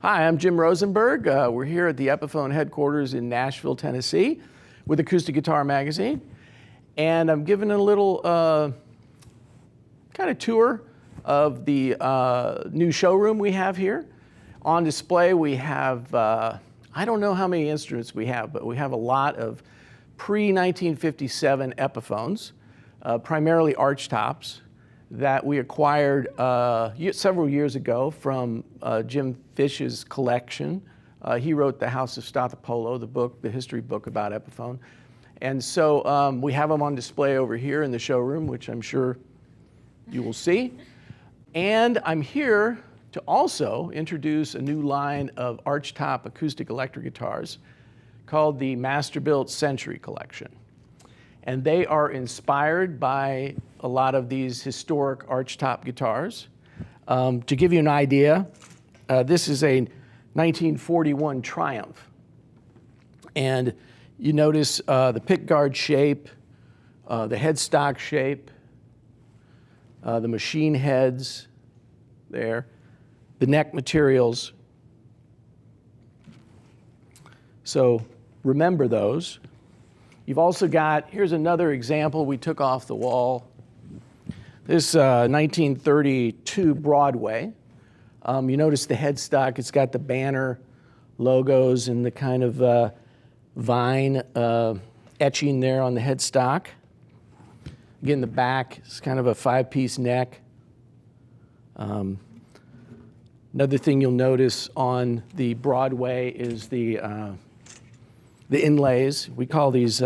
Hi, I'm Jim Rosenberg. We're here at the Epiphone headquarters in Nashville, Tennessee with Acoustic Guitar Magazine. And I'm giving a little kind of tour of the new showroom we have here. On display we have, I don't know how many instruments we have, but we have a lot of pre-1957 Epiphones, primarily archtops, that we acquired several years ago from Jim Fish's collection. He wrote The House of Stathopolo, the history book about Epiphone. And so we have them on display over here in the showroom, which I'm sure you will see. And I'm here to also introduce a new line of archtop acoustic electric guitars called the Masterbuilt Century Collection. And they are inspired by a lot of these historic archtop guitars. To give you an idea, this is a 1941 Triumph. And you notice the pickguard shape, the headstock shape, the machine heads there, the neck materials. So remember those. You've also got, here's another example we took off the wall. This 1932 Broadway. You notice the headstock, it's got the banner logos and the kind of vine etching there on the headstock. Again, the back is kind of a five-piece neck. Another thing you'll notice on the Broadway is the inlays. We call these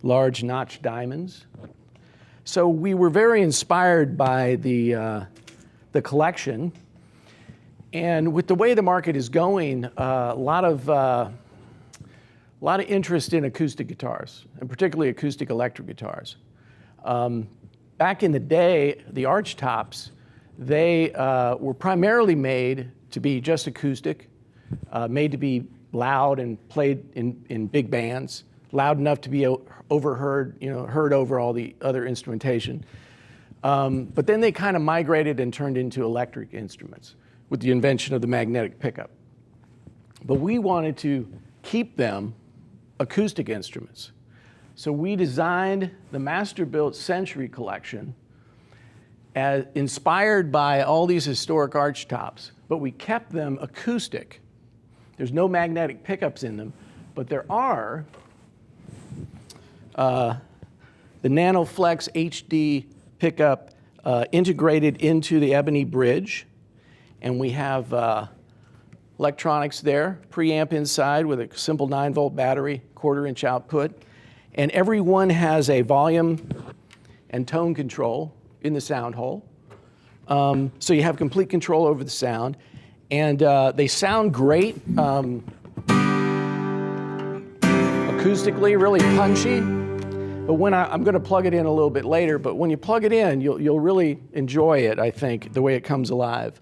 large notch diamonds. So we were very inspired by the collection. And with the way the market is going, a lot of interest in acoustic guitars, and particularly acoustic electric guitars. Back in the day, the archtops, they were primarily made to be just acoustic, made to be loud and played in big bands, loud enough to be overheard, heard over all the other instrumentation. But then they kind of migrated and turned into electric instruments with the invention of the magnetic pickup. But we wanted to keep them acoustic instruments. So we designed the Masterbuilt Century Collection inspired by all these historic archtops, but we kept them acoustic. There's no magnetic pickups in them, but there are the NanoFlex HD pickup integrated into the ebony bridge, and we have electronics there, preamp inside with a simple 9-volt battery, 1/4-inch output, and every one has a volume and tone control in the sound hole. So you have complete control over the sound. And they sound great, acoustically, really punchy. But when I'm going to plug it in a little bit later, but when you plug it in, you'll really enjoy it, I think, the way it comes alive.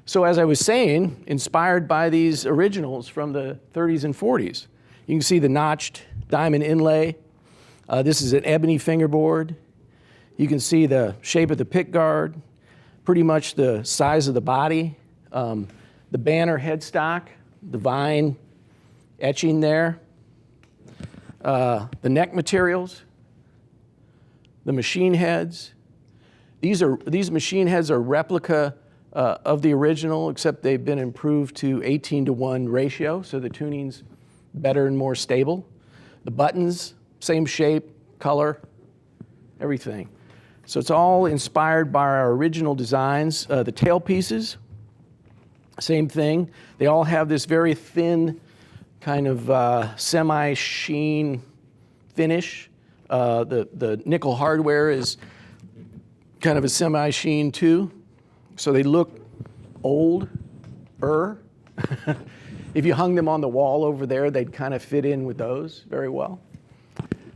So as I was saying, inspired by these originals from the 30s and 40s. You can see the notched diamond inlay. This is an ebony fingerboard. You can see the shape of the pickguard, pretty much the size of the body, the banner headstock, the vine etching there, the neck materials, the machine heads. These machine heads are replica of the original, except they've been improved to 18-to-1 ratio, so the tuning's better and more stable. The buttons, same shape, color, everything. So it's all inspired by our original designs. The tailpieces, same thing. They all have this very thin kind of semi-sheen finish. The nickel hardware is kind of a semi-sheen too. So they look older. If you hung them on the wall over there, they'd kind of fit in with those very well.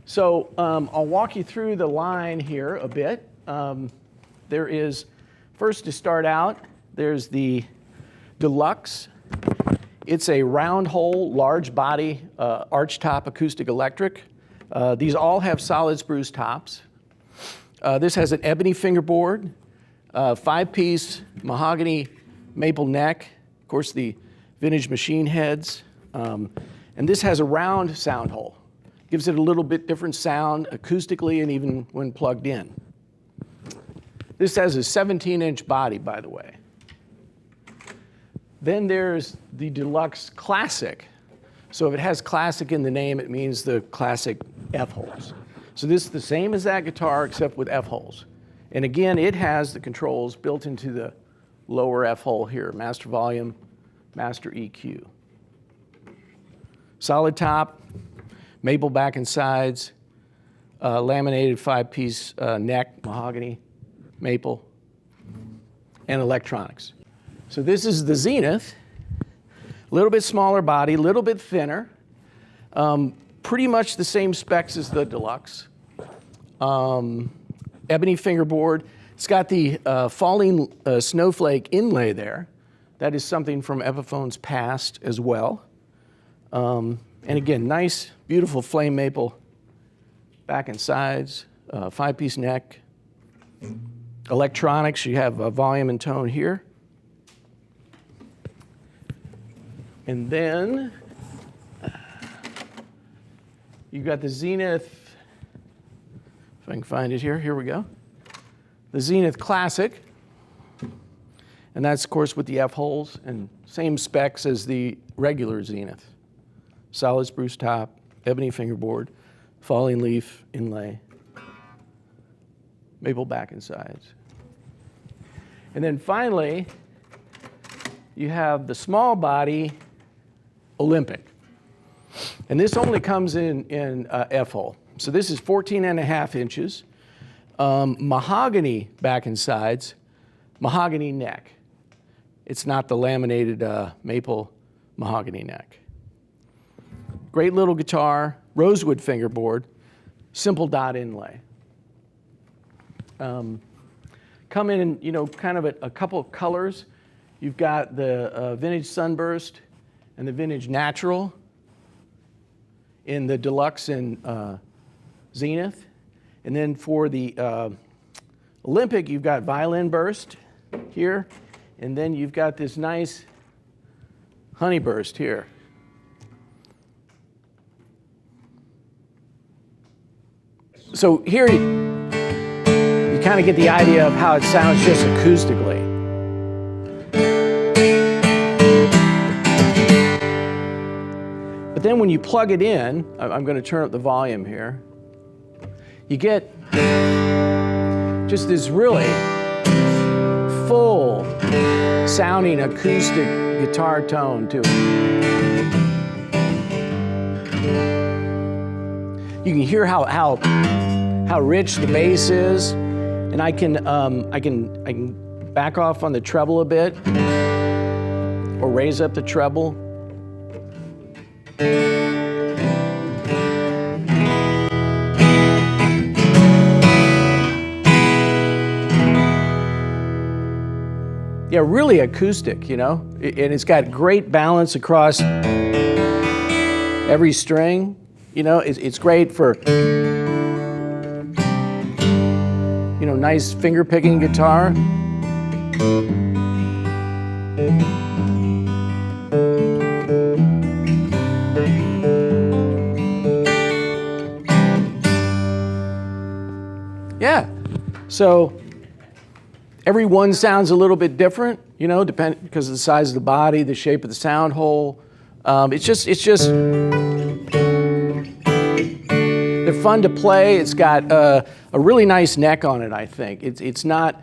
So I'll walk you through the line here a bit. There is, first to start out, there's the Deluxe. It's a round hole, large body, archtop acoustic electric. These all have solid spruce tops. This has an ebony fingerboard, 5-piece mahogany maple neck, course, the vintage machine heads. And this has a round sound hole. Gives it a little bit different sound acoustically and even when plugged in. This has a 17-inch body, by the way. Then there's the Deluxe Classic. So if it has classic in the name, it means the classic F-holes. So this is the same as that guitar except with F-holes. And again, it has the controls built into the lower F-hole here, master volume, master EQ. Solid top, maple back and sides, laminated 5-piece neck, mahogany, maple, and electronics. So this is the Zenith, a little bit smaller body, a little bit thinner, pretty much the same specs as the Deluxe. Ebony fingerboard. It's got the falling snowflake inlay there. That is something from Epiphone's past as well. And again, nice, beautiful flame maple back and sides, 5-piece neck. Electronics, you have volume and tone here. And then you got the Zenith, if I can find it here we go. The Zenith Classic, and that's of course with the F-holes and same specs as the regular Zenith. Solid spruce top, ebony fingerboard, falling leaf inlay, maple back and sides. And then finally, you have the small body Olympic. And this only comes in F-hole. So this is 14.5 inches. Mahogany back and sides, mahogany neck. It's not the laminated maple mahogany neck. Great little guitar, rosewood fingerboard, simple dot inlay. Come in, kind of a couple of colors. You've got the vintage sunburst and the vintage natural in the Deluxe and Zenith. And then for the Olympic, you've got violin burst here, and then you've got this nice honey burst here. So here you kind of get the idea of how it sounds just acoustically. But then when you plug it in, I'm going to turn up the volume here, you get just this really full sounding acoustic guitar tone to it. You can hear how rich the bass is, and I can back off on the treble a bit or raise up the treble. Yeah, really acoustic, and it's got great balance across every string. It's great for, nice finger picking guitar. Yeah, so every one sounds a little bit different, because of the size of the body, the shape of the sound hole. It's just they're fun to play. It's got a really nice neck on it, I think. It's not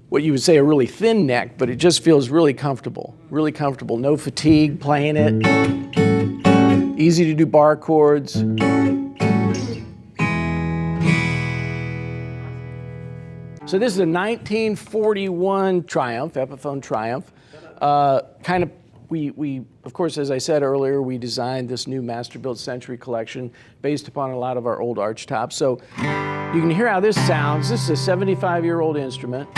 what you would say a really thin neck, but it just feels really comfortable. Really comfortable. No fatigue playing it. Easy to do bar chords. So this is a 1941 Triumph, Epiphone Triumph. We of course, as I said earlier, we designed this new Master-Built Century collection based upon a lot of our old arch tops. So you can hear how this sounds. This is a 75-year-old instrument.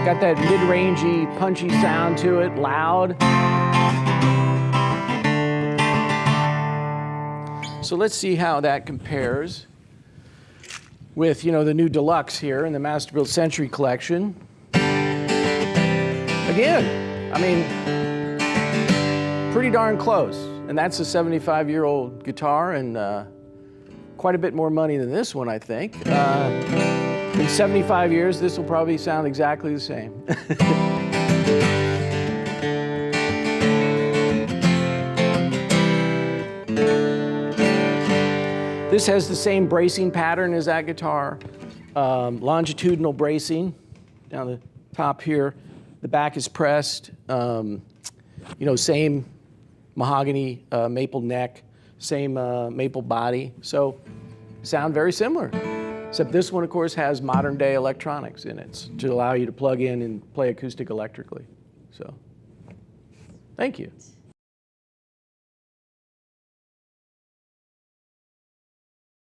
Got that mid-rangey, punchy sound to it, loud. So let's see how that compares with, you know, the new deluxe here in the Masterbuilt Century collection. Again, I mean, pretty darn close. And that's a 75-year-old guitar, and quite a bit more money than this one, I think. In 75 years, this will probably sound exactly the same. This has the same bracing pattern as that guitar. Longitudinal bracing down the top here. The back is pressed. You know, same mahogany maple neck, same maple body. So sound very similar. Except this one, of course, has modern day electronics in it to allow you to plug in and play acoustic electrically. So, thank you.